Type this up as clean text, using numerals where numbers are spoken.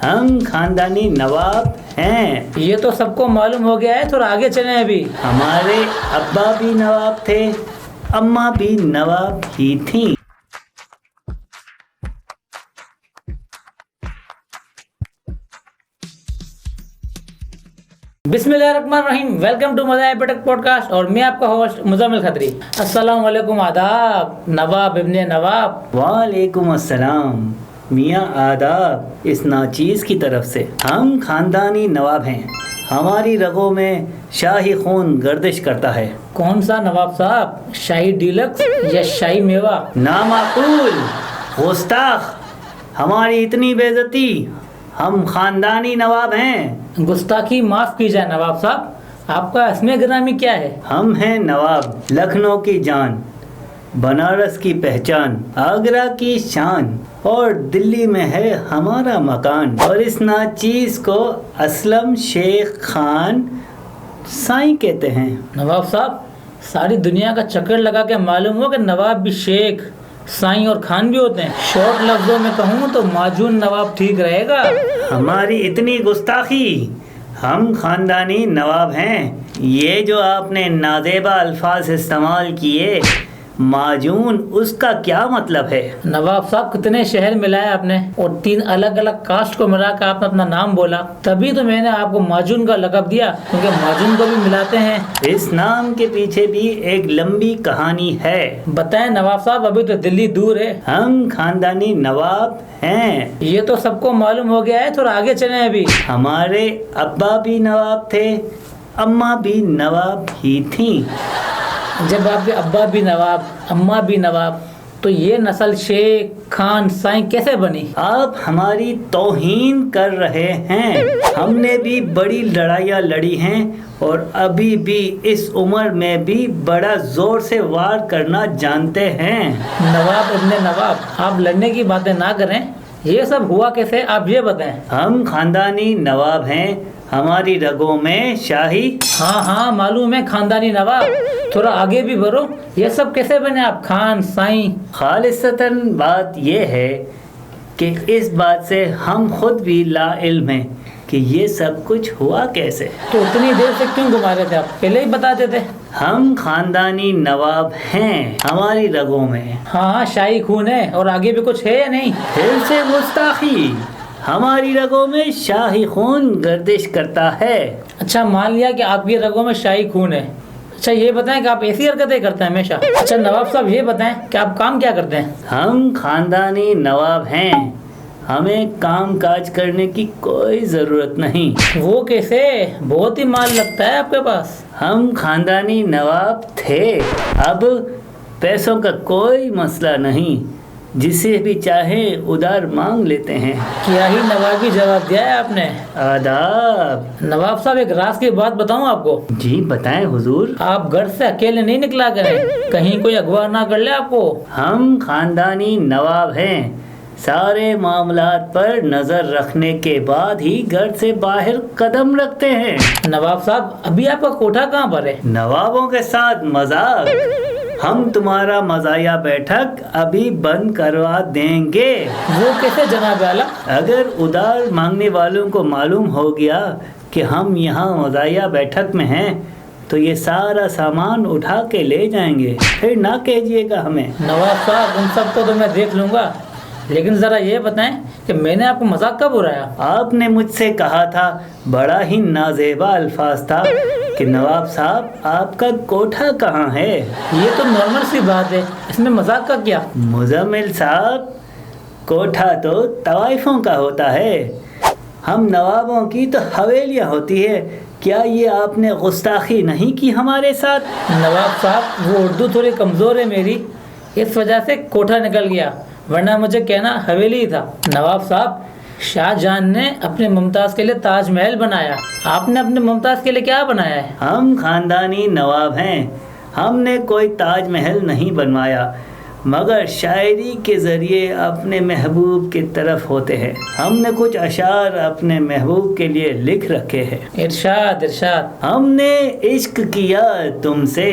ہم خاندانی نواب ہیں. یہ تو سب کو معلوم ہو گیا ہے، تھوڑا آگے چلیں. ابھی ہمارے ابا بھی نواب تھے، اماں بھی نواب ہی تھیں. بسم اللہ الرحمن الرحیم. ویلکم ٹو مذاہب پٹک پوڈ کاسٹ، اور میں آپ کا ہوسٹ مزمل خدری. السلام علیکم. آداب نواب ابن نواب. وعلیکم السلام میاں آداب اس ناچیز کی طرف سے. ہم خاندانی نواب ہیں، ہماری رگوں میں شاہی خون گردش کرتا ہے. کون سا نواب صاحب؟ شاہی ڈیلکس یا شاہی میوہ؟ نامعقول، گستاخ، ہماری اتنی بے عزتی. ہم خاندانی نواب ہیں. گستاخی معاف کی جائے نواب صاحب، آپ کا اسم گرامی کیا ہے؟ ہم ہیں نواب، لکھنؤ کی جان، بنارس کی پہچان، آگرہ کی شان، اور دلی میں ہے ہمارا مکان. اور اس ناچیز کو اسلم شیخ خان سائیں کہتے ہیں. نواب صاحب، ساری دنیا کا چکر لگا کے معلوم ہو کہ نواب بھی شیخ، سائیں اور خان بھی ہوتے ہیں. شارٹ لفظوں میں کہوں تو ماجون نواب ٹھیک رہے گا. ہماری اتنی گستاخی. ہم خاندانی نواب ہیں. یہ جو آپ نے نازیبا الفاظ استعمال کیے، ماجون، اس کا کیا مطلب ہے؟ نواب صاحب، کتنے شہر ملائے آپ نے، اور 3 الگ الگ کاسٹ کو ملا کر آپ نے اپنا نام بولا، تبھی تو میں نے آپ کو ماجون کا لقب دیا، کیونکہ ماجون کو بھی ملاتے ہیں. اس نام کے پیچھے بھی ایک لمبی کہانی ہے. بتائیں نواب صاحب، ابھی تو دلی دور ہے. ہم خاندانی نواب ہیں. یہ تو سب کو معلوم ہو گیا ہے، تھوڑا آگے چلیں. ابھی ہمارے ابا بھی نواب تھے، اماں بھی نواب ہی تھیں. جب آپ کے ابا بھی نواب، اماں بھی نواب، تو یہ نسل شیخ، خان، سائیں کیسے بنی؟ آپ ہماری توہین کر رہے ہیں. ہم نے بھی بڑی لڑائیاں لڑی ہیں، اور ابھی بھی اس عمر میں بھی بڑا زور سے وار کرنا جانتے ہیں. نواب ابن نواب، آپ لڑنے کی باتیں نہ کریں. یہ سب ہوا کیسے، آپ یہ بتائیں. ہم خاندانی نواب ہیں، ہماری رگوں میں شاہی. ہاں معلوم ہے، خاندانی نواب. تھوڑا آگے بھی بڑھو، یہ سب کیسے بنے آپ، خان، سائیں؟ خالصتاً بات یہ ہے کہ اس بات سے ہم خود بھی لا علم ہیں کہ یہ سب کچھ ہوا کیسے. تو اتنی دیر سے کیوں گھما رہے تھے آپ، پہلے ہی بتا دیتے. ہم خاندانی نواب ہیں، ہماری رگوں میں. ہاں شاہی خون ہے، اور آگے بھی کچھ ہے یا نہیں؟ پھر سے گستاخی. ہماری رگوں میں شاہی خون گردش کرتا ہے. اچھا، مان لیا کہ آپ کی رگوں میں شاہی خون ہے. اچھا یہ بتائیں کہ آپ ایسی حرکتیں کرتے ہیں ہمیشہ. اچھا نواب صاحب، یہ بتائیں کہ آپ کام کیا کرتے ہیں؟ ہم خاندانی نواب ہیں، ہمیں کام کاج کرنے کی کوئی ضرورت نہیں. وہ کیسے؟ بہت ہی مال لگتا ہے آپ کے پاس. ہم خاندانی نواب تھے، اب پیسوں کا کوئی مسئلہ نہیں، جسے بھی چاہیں ادھار مانگ لیتے ہیں. کیا ہی نوابی جواب دیا ہے آپ نے. آداب. نواب صاحب، ایک راز کی بات بتاؤں آپ کو. جی بتائیں حضور. آپ گھر سے اکیلے نہیں نکلا کریں، کہیں کوئی اغوا نہ کر لے آپ کو. ہم خاندانی نواب ہیں، سارے معاملات پر نظر رکھنے کے بعد ہی گھر سے باہر قدم رکھتے ہیں. نواب صاحب، ابھی آپ کا کوٹھا کہاں پر ہے؟ نوابوں کے ساتھ مذاق. ہم تمہارا مزاحیہ بیٹھک ابھی بند کروا دیں گے. وہ کیسے جناب اعلیٰ؟ اگر ادھار مانگنے والوں کو معلوم ہو گیا کہ ہم یہاں مزاحیہ بیٹھک میں ہیں تو یہ سارا سامان اٹھا کے لے جائیں گے. پھر نہ کہیے گا ہمیں. نواب صاحب، ان سب کو تو میں دیکھ لوں گا، لیکن ذرا یہ بتائیں کہ میں نے آپ کو مذاق کب اڑایا؟ آپ نے مجھ سے کہا تھا، بڑا ہی نازیبا الفاظ تھا، کہ نواب صاحب آپ کا کوٹھا کہاں ہے؟ یہ تو نارمل سی بات ہے، اس میں مذاق کا کیا؟ مزمل صاحب، کوٹھا تو طوائفوں کا ہوتا ہے، ہم نوابوں کی تو حویلیاں ہوتی ہے. کیا یہ آپ نے گستاخی نہیں کی ہمارے ساتھ؟ نواب صاحب، وہ اردو تھوڑی کمزور ہے میری، اس وجہ سے کوٹھا نکل گیا، ورنہ مجھے کہنا حویلی تھا. نواب صاحب، شاہ جہاں نے اپنے ممتاز کے لیے تاج محل بنایا، آپ نے اپنے ممتاز کے لیے کیا بنایا ہے؟ ہم خاندانی نواب ہیں، ہم نے کوئی تاج محل نہیں بنوایا، مگر شاعری کے ذریعے اپنے محبوب کی طرف ہوتے ہیں. ہم نے کچھ اشعار اپنے محبوب کے لیے لکھ رکھے ہیں. ارشاد ارشاد. ہم نے عشق کیا تم سے،